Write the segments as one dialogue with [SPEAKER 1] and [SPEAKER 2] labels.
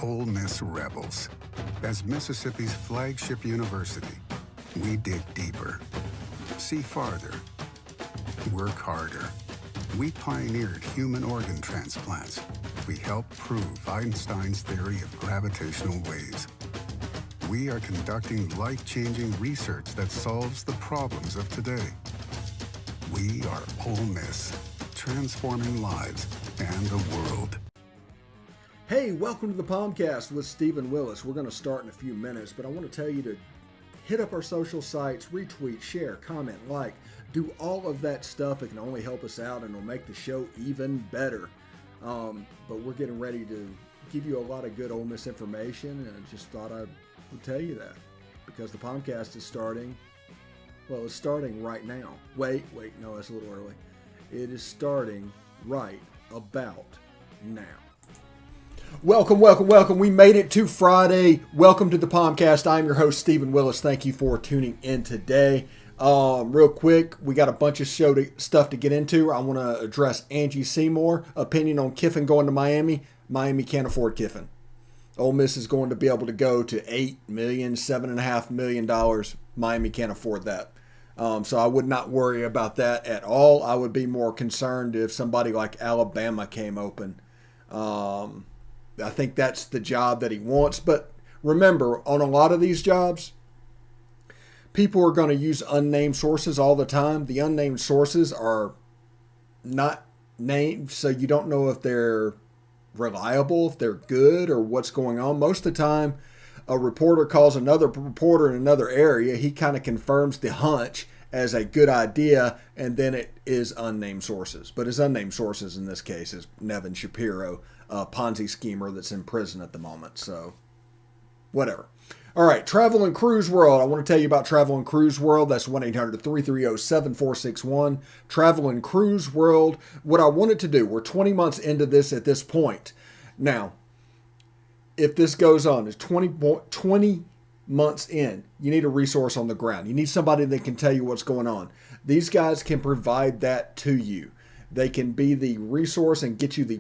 [SPEAKER 1] Ole Miss Rebels. As Mississippi's flagship university, we dig deeper, see farther, work harder. We pioneered human organ transplants. We helped prove Einstein's theory of gravitational waves. We are conducting life-changing research that solves the problems of today. We are Ole Miss, transforming lives and the world.
[SPEAKER 2] Hey, welcome to the POMcast with Stephen Willis. We're going to start in a few minutes, but I want to tell you to hit up our social sites, retweet, share, comment, like, do all of that stuff. It can only help us out and it'll make the show even better. But we're getting ready to give you a lot of good Ole Miss information, and I just thought I would tell you that because the POMcast is starting. Well, it's starting right now. Wait, no, that's a little early. It is starting right about now. Welcome. We made it to Friday. Welcome to the POMcast. I'm your host, Stephen Willis. Thank you for tuning in today. Real quick, we got a bunch of stuff to get into. I want to address Angie Seymour. Opinion on Kiffin going to Miami. Miami can't afford Kiffin. Ole Miss is going to be able to go to $8 million, $7.5 million. Miami can't afford that. So I would not worry about that at all. I would be more concerned if somebody like Alabama came open. I think that's the job that he wants. But remember, on a lot of these jobs, people are going to use unnamed sources all the time. The unnamed sources are not named, so you don't know if they're reliable, if they're good, or what's going on. Most of the time, a reporter calls another reporter in another area. He kind of confirms the hunch as a good idea, and then it is unnamed sources. But his unnamed sources in this case is Nevin Shapiro, a Ponzi schemer that's in prison at the moment. So, whatever. All right, Travel and Cruise World. I want to tell you about Travel and Cruise World. That's 1-800-330-7461. Travel and Cruise World. What I wanted to do, we're 20 months into this at this point. Now, if this goes on, it's 20 months in, you need a resource on the ground. You need somebody that can tell you what's going on. These guys can provide that to you. They can be the resource and get you the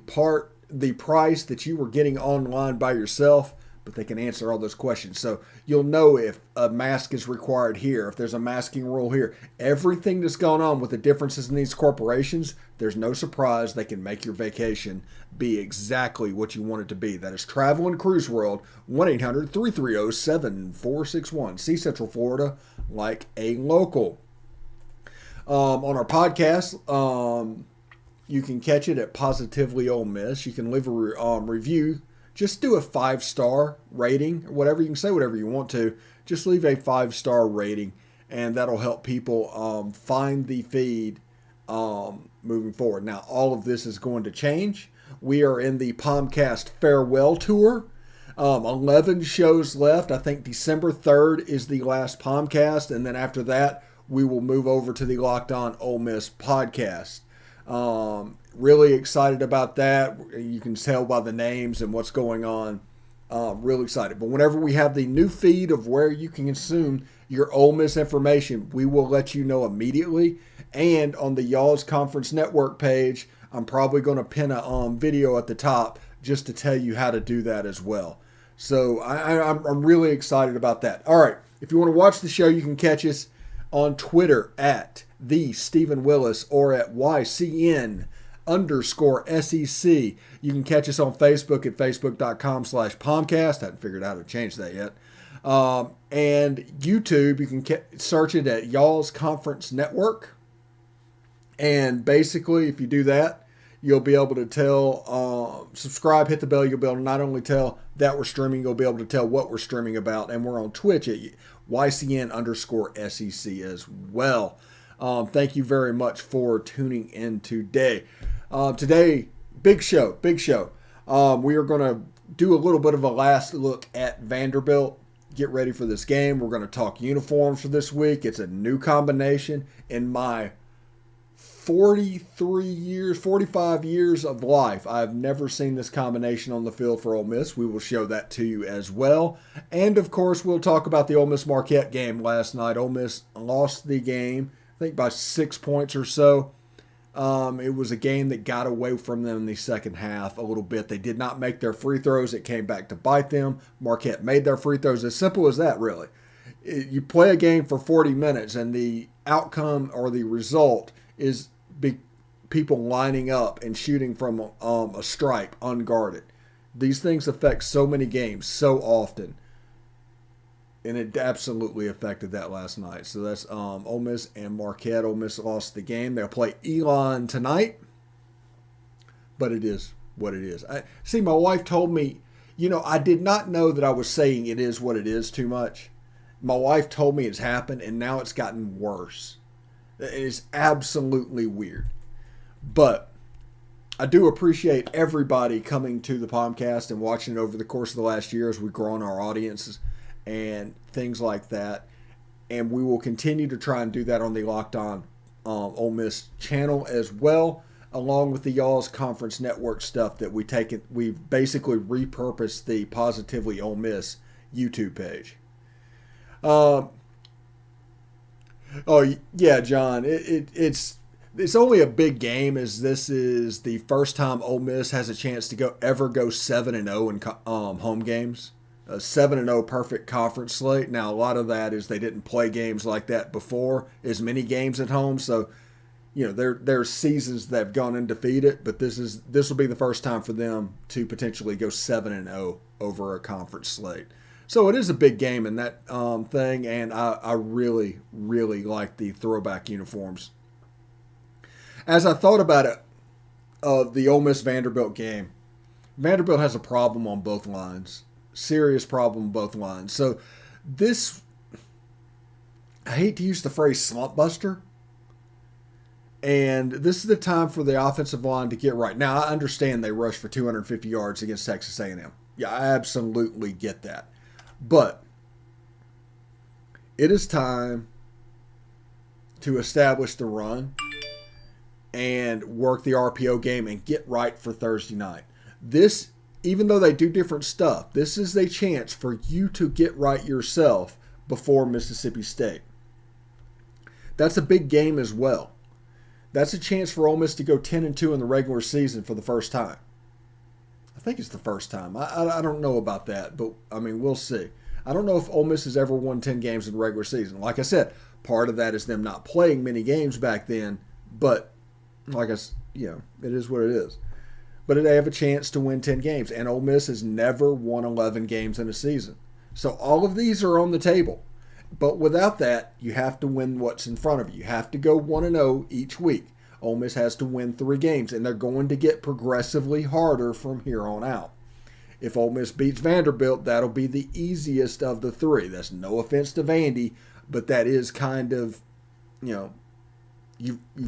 [SPEAKER 2] price that you were getting online by yourself, but they can answer all those questions. So you'll know if a mask is required here, if there's a masking rule here. Everything that's going on with the differences in these corporations, there's no surprise. They can make your vacation be exactly what you want it to be. That is Travel and Cruise World, 1-800-330-7461. See Central Florida like a local. On our podcast, you can catch it at Positively Ole Miss. You can leave a review. Just do a 5-star rating or whatever. You can say whatever you want to. Just leave a 5-star rating, and that'll help people find the feed moving forward. Now, all of this is going to change. We are in the POMcast farewell tour. 11 shows left. I think December 3rd is the last POMcast, and then after that, we will move over to the Locked On Ole Miss podcast. Really excited about that. You can tell by the names and what's going on. Real excited. But whenever we have the new feed of where you can consume your Ole Miss information, we will let you know immediately. And on the Y'all's Conference Network page, I'm probably going to pin a video at the top just to tell you how to do that as well. So I'm really excited about that. All right. If you want to watch the show, you can catch us on Twitter at the Stephen Willis or at YCN_SEC. You can catch us on Facebook at facebook.com/POMcast. I haven't figured out how to change that yet. And YouTube, you can search it at Y'all's Conference Network. And basically, if you do that, you'll be able to tell, subscribe, hit the bell. You'll be able to not only tell that we're streaming, you'll be able to tell what we're streaming about. And we're on Twitch at YCN_SEC as well. Thank you very much for tuning in today. Today, big show. We are going to do a little bit of a last look at Vanderbilt. Get ready for this game. We're going to talk uniforms for this week. It's a new combination. In my 45 years of life, I've never seen this combination on the field for Ole Miss. We will show that to you as well. And, of course, we'll talk about the Ole Miss Marquette game last night. Ole Miss lost the game, I think by 6 points or so. It was a game that got away from them in the second half a little bit. They did not make their free throws. It came back to bite them. Marquette made their free throws. As simple as that, really. You play a game for 40 minutes, and the outcome or the result is people lining up and shooting from a stripe unguarded. These things affect so many games so often. And it absolutely affected that last night. So that's Ole Miss and Marquette. Ole Miss lost the game. They'll play Elon tonight. But it is what it is. My wife told me, I did not know that I was saying it is what it is too much. My wife told me it's happened, and now it's gotten worse. It is absolutely weird. But I do appreciate everybody coming to the POMcast and watching it over the course of the last year as we've grown our audiences and things like that. And we will continue to try and do that on the Locked On Ole Miss channel as well, along with the Y'all's Conference Network stuff that we've basically repurposed the Positively Ole Miss YouTube page. Oh yeah, John, it's only a big game as this is the first time Ole Miss has a chance to ever go 7-0 in home games. A 7-0 perfect conference slate. Now, a lot of that is they didn't play games like that before, as many games at home. So, there's seasons that have gone undefeated, but this will be the first time for them to potentially go 7-0 over a conference slate. So it is a big game in that thing, and I really, really like the throwback uniforms. As I thought about it, the Ole Miss Vanderbilt game, Vanderbilt has a problem on both lines. Serious problem on both lines. So I hate to use the phrase slump buster, and this is the time for the offensive line to get right. Now, I understand they rushed for 250 yards against Texas A&M. Yeah, I absolutely get that. But it is time to establish the run and work the RPO game and get right for Thursday night. Even though they do different stuff, this is a chance for you to get right yourself before Mississippi State. That's a big game as well. That's a chance for Ole Miss to go 10-2 in the regular season for the first time. I think it's the first time. I don't know about that, but, we'll see. I don't know if Ole Miss has ever won 10 games in the regular season. Like I said, part of that is them not playing many games back then, but, it is what it is. But they have a chance to win 10 games. And Ole Miss has never won 11 games in a season. So all of these are on the table. But without that, you have to win what's in front of you. You have to go 1-0 each week. Ole Miss has to win 3 games. And they're going to get progressively harder from here on out. If Ole Miss beats Vanderbilt, that'll be the easiest of the 3. That's no offense to Vandy, but that is kind of, you've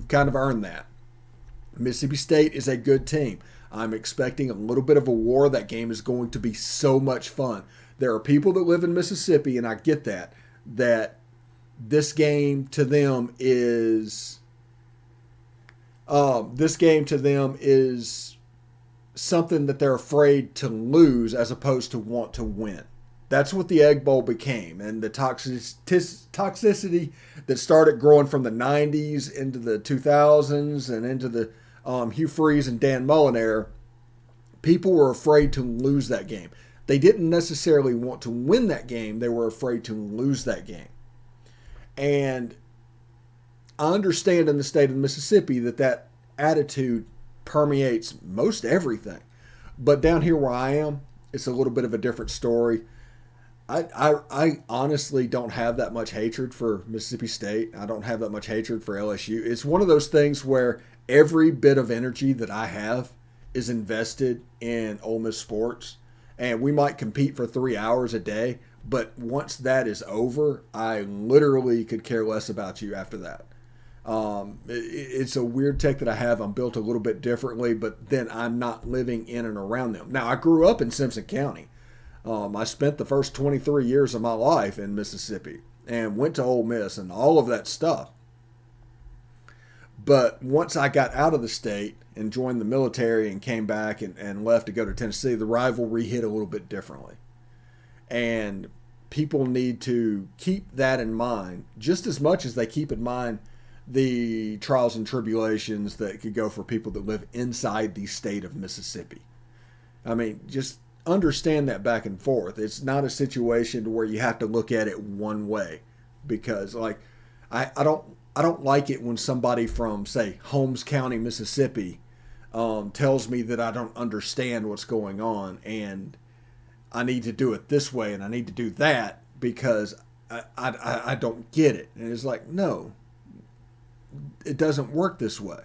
[SPEAKER 2] kind of earned that. Mississippi State is a good team. I'm expecting a little bit of a war. That game is going to be so much fun. There are people that live in Mississippi, and I get that this game to them is something that they're afraid to lose as opposed to want to win. That's what the Egg Bowl became, and the toxicity that started growing from the 90s into the 2000s and into the Hugh Freeze and Dan Mullen era. People were afraid to lose that game. They didn't necessarily want to win that game. They were afraid to lose that game. And I understand in the state of Mississippi that attitude permeates most everything. But down here where I am, it's a little bit of a different story. I honestly don't have that much hatred for Mississippi State. I don't have that much hatred for LSU. It's one of those things where every bit of energy that I have is invested in Ole Miss sports. And we might compete for 3 hours a day, but once that is over, I literally could care less about you after that. It's a weird tech that I have. I'm built a little bit differently, but then I'm not living in and around them. Now, I grew up in Simpson County. I spent the first 23 years of my life in Mississippi and went to Ole Miss and all of that stuff. But once I got out of the state and joined the military and came back and left to go to Tennessee, the rivalry hit a little bit differently. And people need to keep that in mind just as much as they keep in mind the trials and tribulations that could go for people that live inside the state of Mississippi. I mean, just understand that back and forth. It's not a situation where you have to look at it one way, because like I don't like it when somebody from, say, Holmes County, Mississippi, tells me that I don't understand what's going on and I need to do it this way and I need to do that because I don't get it. And it's like, no, it doesn't work this way.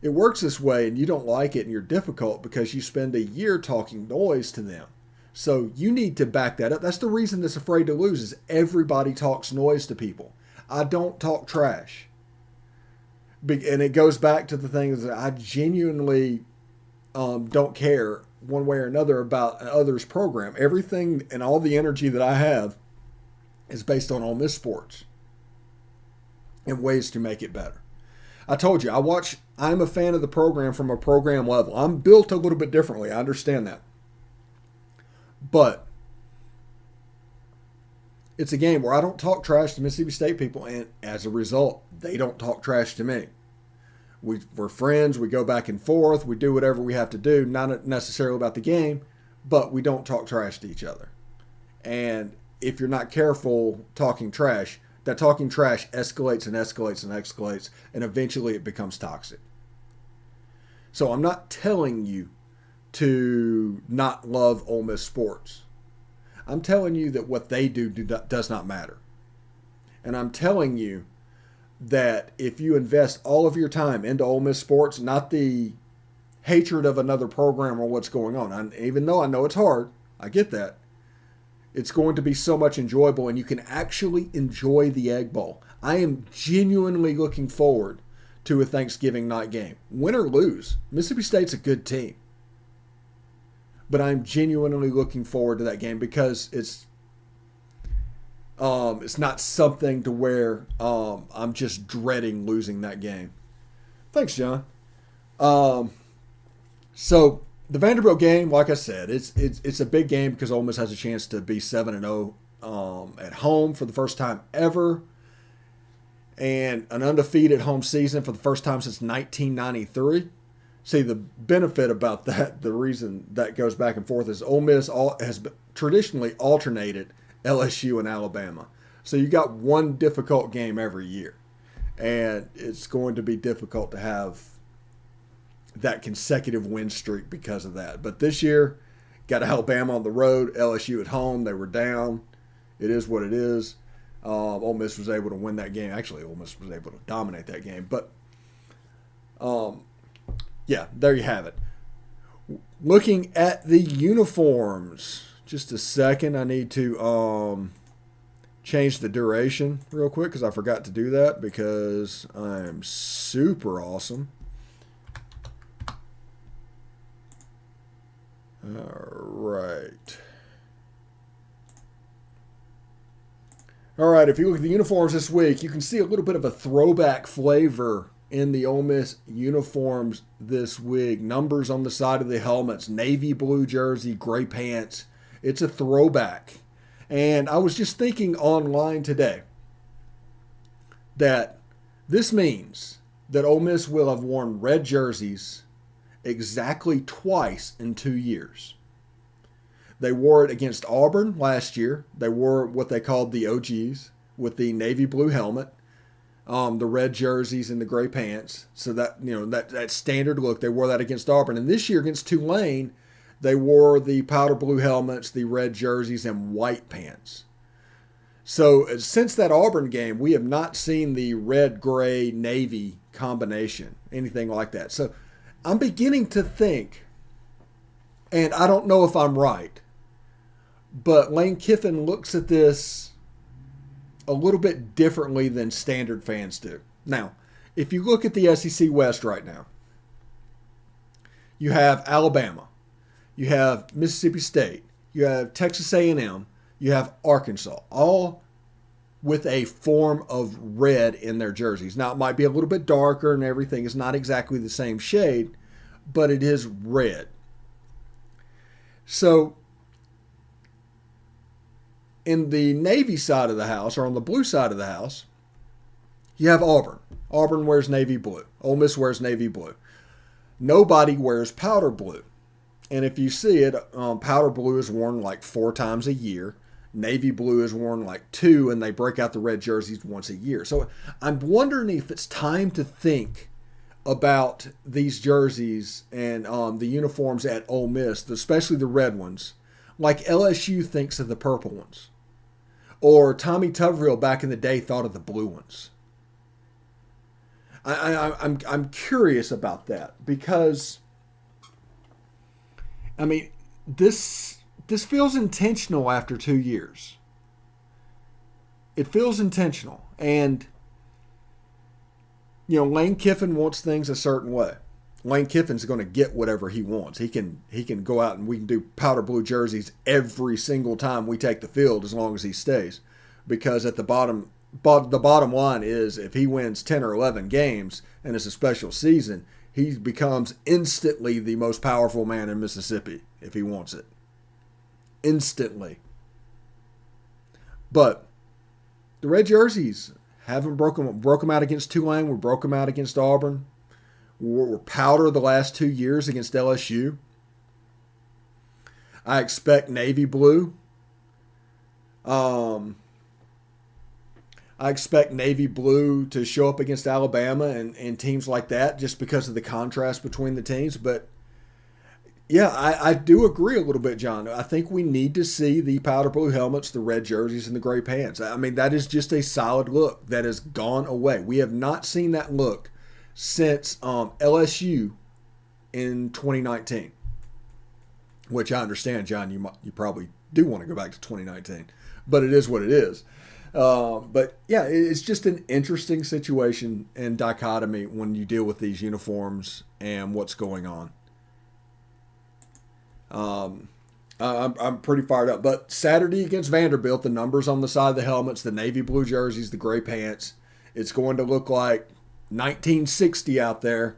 [SPEAKER 2] It works this way and you don't like it and you're difficult because you spend a year talking noise to them. So you need to back that up. That's the reason that's afraid to lose, is everybody talks noise to people. I don't talk trash. And it goes back to the thing that I genuinely don't care one way or another about others' program. Everything and all the energy that I have is based on Ole Miss sports and ways to make it better. I told you, I'm a fan of the program from a program level. I'm built a little bit differently. I understand that. But it's a game where I don't talk trash to Mississippi State people, and as a result, they don't talk trash to me. We're friends. We go back and forth. We do whatever we have to do, not necessarily about the game, but we don't talk trash to each other. And if you're not careful talking trash, that talking trash escalates and escalates and escalates, and eventually it becomes toxic. So I'm not telling you to not love Ole Miss sports. I'm telling you that what they do does not matter. And I'm telling you that if you invest all of your time into Ole Miss sports, not the hatred of another program or what's going on, even though I know it's hard, I get that, it's going to be so much enjoyable, and you can actually enjoy the Egg Bowl. I am genuinely looking forward to a Thanksgiving night game. Win or lose, Mississippi State's a good team. But I'm genuinely looking forward to that game because it's not something to where I'm just dreading losing that game. Thanks, John. So the Vanderbilt game, like I said, it's a big game because Ole Miss has a chance to be 7-0 at home for the first time ever, and an undefeated home season for the first time since 1993. See, the benefit about that, the reason that goes back and forth, is Ole Miss has traditionally alternated LSU and Alabama. So you got one difficult game every year, and it's going to be difficult to have that consecutive win streak because of that. But this year, got Alabama on the road, LSU at home. They were down. It is what it is. Ole Miss was able to win that game. Actually, Ole Miss was able to dominate that game. But yeah, there you have it. Looking at the uniforms. Just a second. I need to change the duration real quick because I forgot to do that because I'm super awesome. All right, if you look at the uniforms this week, you can see a little bit of a throwback flavor in the Ole Miss uniforms this week. Numbers on the side of the helmets, navy blue jersey, gray pants. It's a throwback. And I was just thinking online today that this means that Ole Miss will have worn red jerseys exactly twice in 2 years. They wore it against Auburn last year. They wore what they called the OGs with the navy blue helmet, the red jerseys and the gray pants. So that, that standard look, they wore that against Auburn. And this year against Tulane, they wore the powder blue helmets, the red jerseys, and white pants. So since that Auburn game, we have not seen the red, gray, navy combination, anything like that. So I'm beginning to think, and I don't know if I'm right, but Lane Kiffin looks at this a little bit differently than standard fans do. Now, if you look at the SEC West right now, you have Alabama, you have Mississippi State, you have Texas A&M, you have Arkansas, all with a form of red in their jerseys. Now, it might be a little bit darker and everything. It's not exactly the same shade, but it is red. So, in the Navy side of the house, or on the blue side of the house, You have Auburn. Auburn wears navy blue. Ole Miss wears navy blue. Nobody wears powder blue. And if you see it, powder blue is worn like 4 times a year. Navy blue is worn like 2, and they break out the red jerseys once a year. So I'm wondering if it's time to think about these jerseys and the uniforms at Ole Miss, especially the red ones, like LSU thinks of the purple ones. Or Tommy Tuberville back in the day thought of the blue ones. I'm curious about that because, I mean, this feels intentional after 2 years. It feels intentional. And, you know, Lane Kiffin wants things a certain way. Lane Kiffin's going to get whatever he wants. He can go out and we can do powder blue jerseys every single time we take the field as long as he stays. Because at the bottom line is if he wins 10 or 11 games and it's a special season, he becomes instantly the most powerful man in Mississippi if he wants it. Instantly. But the red jerseys haven't broke them out against Tulane. We broke them out against Auburn. We're powder the last 2 years against LSU. I expect navy blue. I expect navy blue to show up against Alabama and teams like that just because of the contrast between the teams. But, yeah, I do agree a little bit, John. I think we need to see the powder blue helmets, the red jerseys, and the gray pants. I mean, that is just a solid look that has gone away. We have not seen that look since LSU in 2019, which I understand, John, you probably do want to go back to 2019, but it is what it is. But yeah, it's just an interesting situation and dichotomy when you deal with these uniforms and what's going on. I'm pretty fired up. But Saturday against Vanderbilt, the numbers on the side of the helmets, the navy blue jerseys, the gray pants, it's going to look like 1960 out there,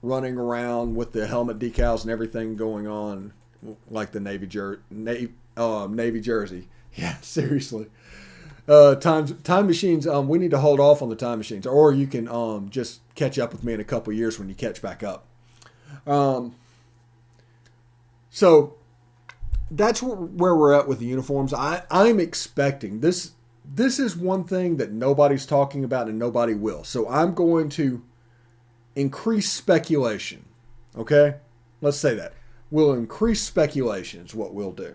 [SPEAKER 2] running around with the helmet decals and everything going on, like the Navy jersey. Yeah, seriously. Time machines. We need to hold off on the time machines, or you can just catch up with me in a couple of years when you catch back up. So that's where we're at with the uniforms. I'm expecting this. This is one thing that nobody's talking about and nobody will. So I'm going to increase speculation. Okay? Let's say that. We'll increase speculation is what we'll do.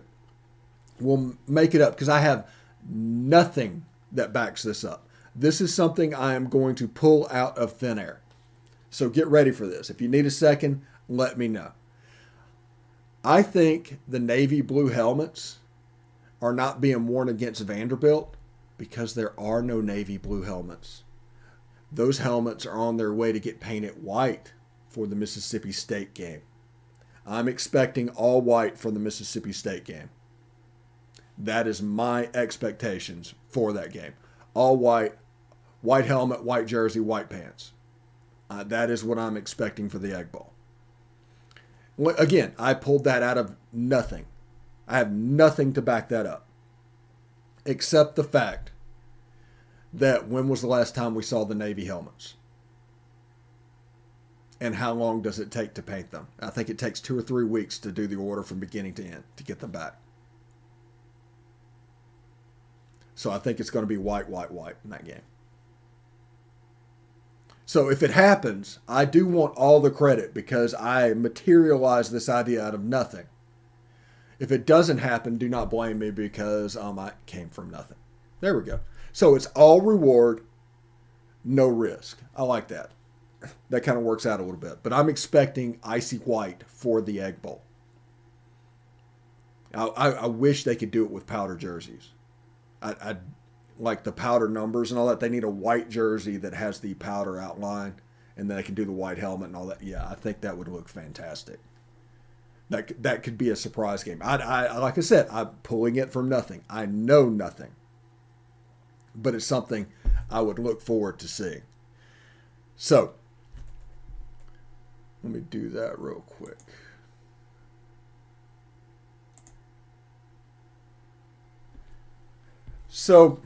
[SPEAKER 2] We'll make it up because I have nothing that backs this up. This is something I am going to pull out of thin air. So get ready for this. If you need a second, let me know. I think the navy blue helmets are not being worn against Vanderbilt because there are no navy blue helmets. Those helmets are on their way to get painted white for the Mississippi State game. I'm expecting all white for the Mississippi State game. That is my expectations for that game. All white, white helmet, white jersey, white pants. That is what I'm expecting for the Egg Bowl. Again, I pulled that out of nothing. I have nothing to back that up. Except the fact that when was the last time we saw the Navy helmets? And how long does it take to paint them? I think it takes 2 or 3 weeks to do the order from beginning to end to get them back. So I think it's going to be white, white, white in that game. So if it happens, I do want all the credit because I materialized this idea out of nothing. If it doesn't happen, do not blame me because I came from nothing. There we go. So it's all reward, no risk. I like that. That kind of works out a little bit. But I'm expecting icy white for the Egg Bowl. I wish they could do it with powder jerseys. I like the powder numbers and all that. They need a white jersey that has the powder outline, and then they can do the white helmet and all that. Yeah, I think that would look fantastic. That could be a surprise game. I like I said, I'm pulling it from nothing. I know nothing. But it's something I would look forward to seeing. So, let me do that real quick. So,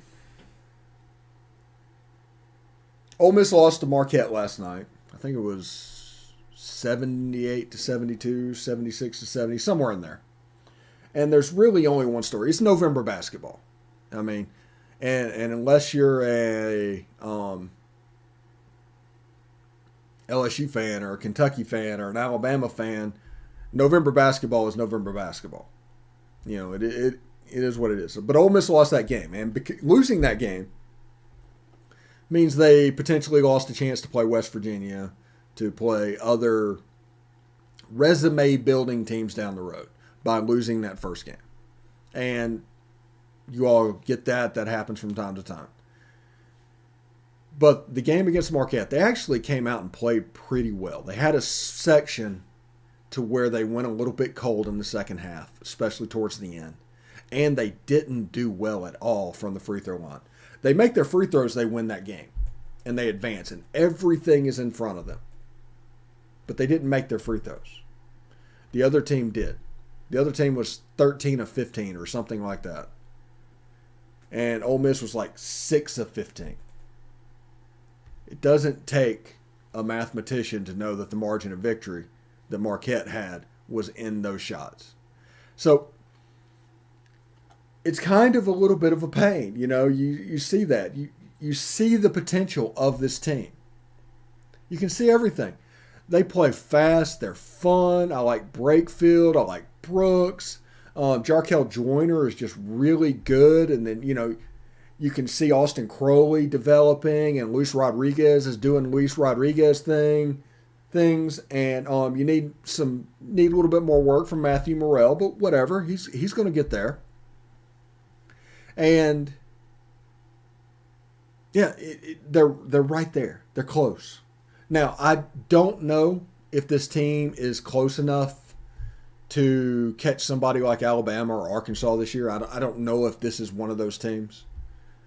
[SPEAKER 2] Ole Miss lost to Marquette last night. I think it was 78-72, 76-70, somewhere in there. And there's really only one story. It's November basketball. I mean, and unless you're a LSU fan or a Kentucky fan or an Alabama fan, November basketball is November basketball. You know, it is what it is. But Ole Miss lost that game, and losing that game means they potentially lost a chance to play West Virginia, to play other resume-building teams down the road by losing that first game. And you all get that. That happens from time to time. But the game against Marquette, they actually came out and played pretty well. They had a section to where they went a little bit cold in the second half, especially towards the end. And they didn't do well at all from the free throw line. They make their free throws, they win that game. And they advance, and everything is in front of them. But they didn't make their free throws. The other team did. The other team was 13 of 15 or something like that. And Ole Miss was like 6 of 15. It doesn't take a mathematician to know that the margin of victory that Marquette had was in those shots. So it's kind of a little bit of a pain. You know, you see that. You see the potential of this team. You can see everything. They play fast. They're fun. I like Brakefield. I like Brooks. Jarkel Joyner is just really good. And then, you know, you can see Austin Crowley developing, and Luis Rodriguez is doing Luis Rodriguez things. And you need a little bit more work from Matthew Morrell, but whatever. He's going to get there. And yeah, they're right there. They're close. Now, I don't know if this team is close enough to catch somebody like Alabama or Arkansas this year. I don't know if this is one of those teams.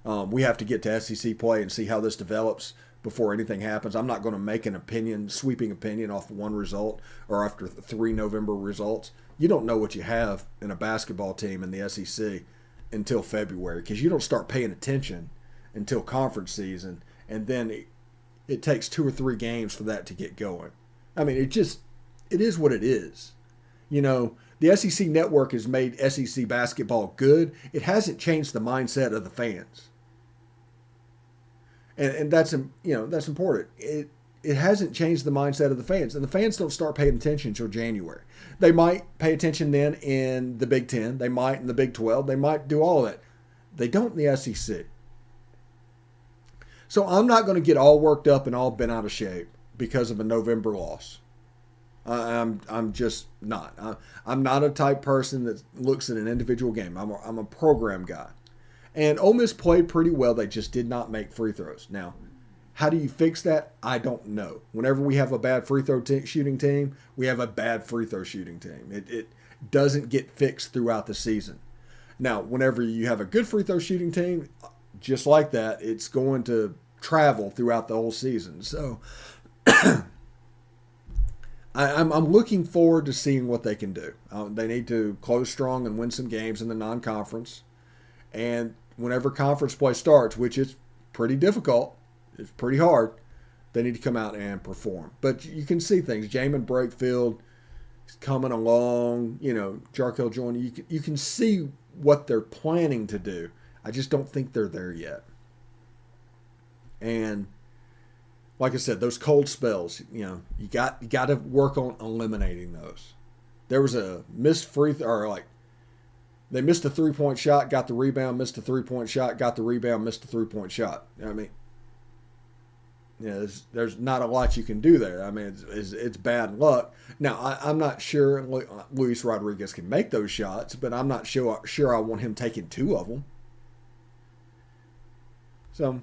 [SPEAKER 2] We have to get to SEC play and see how this develops before anything happens. I'm not going to make an sweeping opinion off one result or after 3 November results. You don't know what you have in a basketball team in the SEC until February, because you don't start paying attention until conference season, and then it takes 2 or 3 games for that to get going. I mean, it is what it is. You know, the SEC network has made SEC basketball good. It hasn't changed the mindset of the fans. And that's important. It hasn't changed the mindset of the fans. And the fans don't start paying attention until January. They might pay attention then in the Big Ten. They might in the Big 12. They might do all of that. They don't in the SEC. So I'm not going to get all worked up and all bent out of shape because of a November loss. I'm just not. I'm not a type person that looks at an individual game. I'm a program guy. And Ole Miss played pretty well. They just did not make free throws. Now, how do you fix that? I don't know. Whenever we have a bad free throw shooting team, we have a bad free throw shooting team. It doesn't get fixed throughout the season. Now, whenever you have a good free throw shooting team, just like that, it's going to travel throughout the whole season. So I'm looking forward to seeing what they can do. They need to close strong and win some games in the non-conference. And whenever conference play starts, which is pretty difficult, it's pretty hard, they need to come out and perform. But you can see things. Jamin Brakefield is coming along. You know, Jarkel Joyner. You can see what they're planning to do. I just don't think they're there yet. And like I said, those cold spells, you know, you got to work on eliminating those. There was a missed free throw, or like they missed a 3-point shot, got the rebound, missed a 3-point shot, got the rebound, missed a 3-point shot. I mean, yeah, there's not a lot you can do there. I mean, it's bad luck. Now, I'm not sure Luis Rodriguez can make those shots, but I'm not sure I want him taking 2 of them. So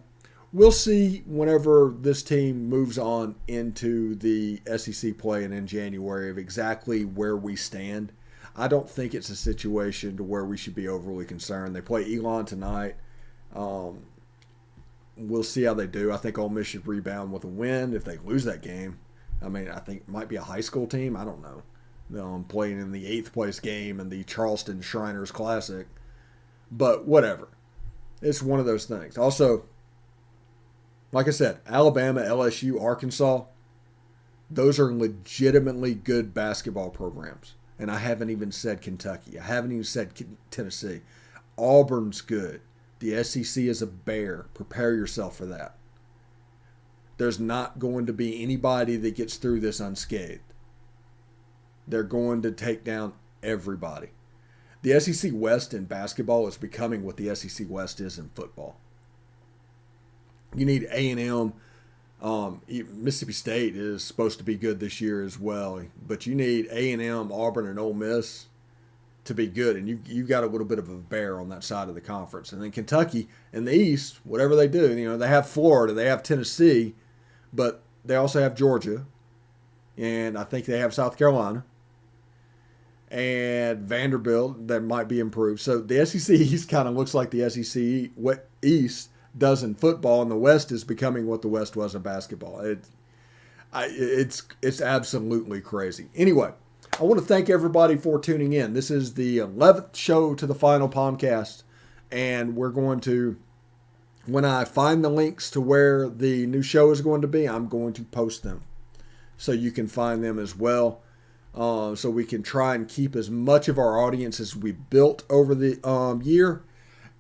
[SPEAKER 2] we'll see whenever this team moves on into the SEC play and in January of exactly where we stand. I don't think it's a situation to where we should be overly concerned. They play Elon tonight. We'll see how they do. I think Ole Miss should rebound with a win if they lose that game. I mean, I think it might be a high school team. I don't know. Playing in the 8th place game in the Charleston Shriners Classic. But whatever. It's one of those things. Also, Like I said, Alabama, LSU, Arkansas, those are legitimately good basketball programs. And I haven't even said Kentucky. I haven't even said Tennessee. Auburn's good. The SEC is a bear. Prepare yourself for that. There's not going to be anybody that gets through this unscathed. They're going to take down everybody. The SEC West in basketball is becoming what the SEC West is in football. You need A&M. Mississippi State is supposed to be good this year as well, but you need A&M, Auburn, and Ole Miss to be good, and you've got a little bit of a bear on that side of the conference. And then Kentucky in the East, whatever they do, they have Florida, they have Tennessee, but they also have Georgia, and I think they have South Carolina, and Vanderbilt that might be improved. So the SEC East kind of looks like the SEC East does in football, and the West is becoming what the West was in basketball. It's absolutely crazy. Anyway, I want to thank everybody for tuning in. This is the 11th show to the final POMcast, and we're going to, when I find the links to where the new show is going to be, I'm going to post them so you can find them as well. So we can try and keep as much of our audience as we built over the year,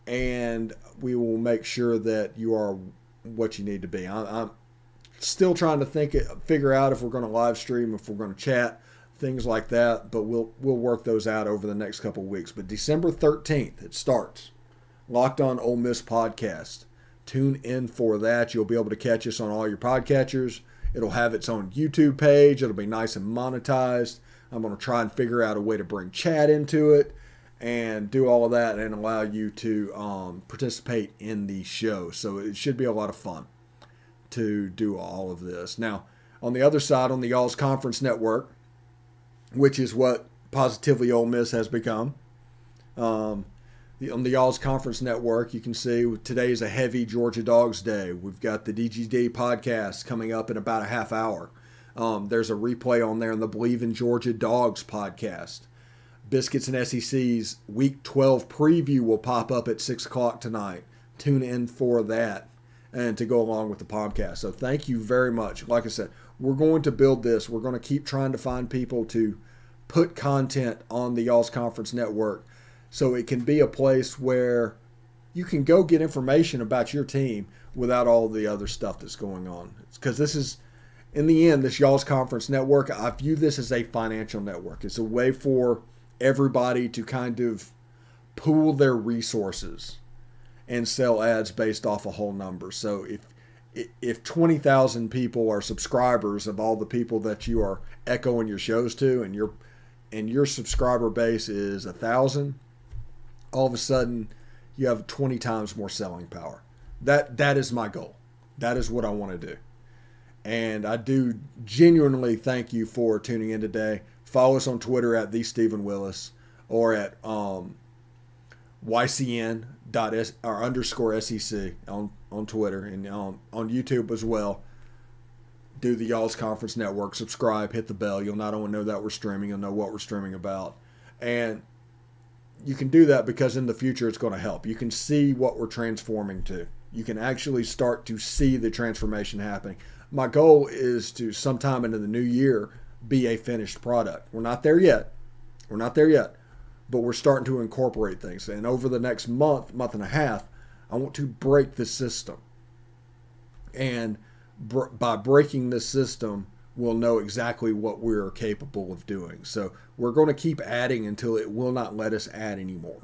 [SPEAKER 2] and we will make sure that you are what you need to be. I'm still trying to figure out if we're going to live stream, if we're going to chat, things like that, but we'll work those out over the next couple of weeks. But December 13th, it starts. Locked On Ole Miss podcast. Tune in for that. You'll be able to catch us on all your podcatchers. It'll have its own YouTube page. It'll be nice and monetized. I'm going to try and figure out a way to bring chat into it and do all of that and allow you to participate in the show. So it should be a lot of fun to do all of this. Now, on the other side, on the Y'all's Conference Network, which is what Positively Ole Miss has become, on the Y'all's Conference Network, you can see today is a heavy Georgia Dogs day. We've got the DGD podcast coming up in about a half hour. There's a replay on there in the Believe in Georgia Dogs podcast. Biscuits and SEC's Week 12 preview will pop up at 6 o'clock tonight. Tune in for that and to go along with the podcast. So thank you very much. Like I said, we're going to build this. We're going to keep trying to find people to put content on the Y'all's Conference Network so it can be a place where you can go get information about your team without all the other stuff that's going on. Because this is, in the end, this Y'all's Conference Network, I view this as a financial network. It's a way for everybody to kind of pool their resources and sell ads based off a whole number. So if 20,000 people are subscribers of all the people that you are echoing your shows to, and your subscriber base is 1,000, all of a sudden you have 20 times more selling power. That is my goal. That is what I want to do. And I do genuinely thank you for tuning in today. Follow us on Twitter at @TheStephenWillis or at YCN_SEC on Twitter and on YouTube as well. Do the Y'all's Conference Network. Subscribe, hit the bell. You'll not only know that we're streaming, you'll know what we're streaming about. And you can do that because in the future it's going to help. You can see what we're transforming to. You can actually start to see the transformation happening. My goal is to sometime into the new year be a finished product. We're not there yet. But we're starting to incorporate things. And over the next month and a half, I want to break the system. And by breaking this system, we'll know exactly what we're capable of doing. So we're going to keep adding until it will not let us add anymore.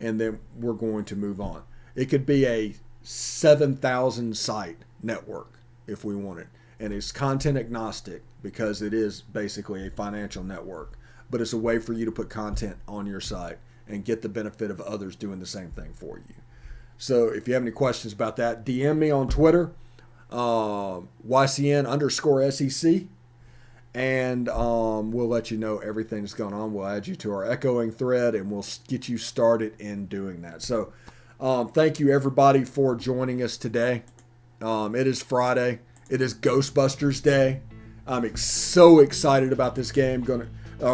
[SPEAKER 2] And then we're going to move on. It could be a 7,000 site network if we want it. And it's content agnostic because it is basically a financial network. But it's a way for you to put content on your site and get the benefit of others doing the same thing for you. So if you have any questions about that, DM me on Twitter, YCN_SEC, and we'll let you know everything that's going on. We'll add you to our echoing thread, and we'll get you started in doing that. So thank you, everybody, for joining us today. It is Friday. It is Ghostbusters Day. I'm so excited about this game.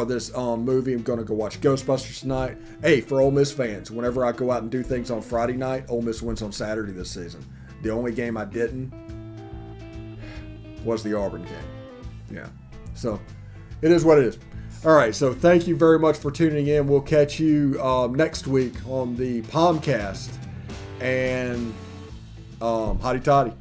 [SPEAKER 2] This movie. I'm going to go watch Ghostbusters tonight. Hey, for Ole Miss fans, whenever I go out and do things on Friday night, Ole Miss wins on Saturday this season. The only game I didn't was the Auburn game. Yeah. So it is what it is. All right. So thank you very much for tuning in. We'll catch you next week on the POMcast. And hotty toddy.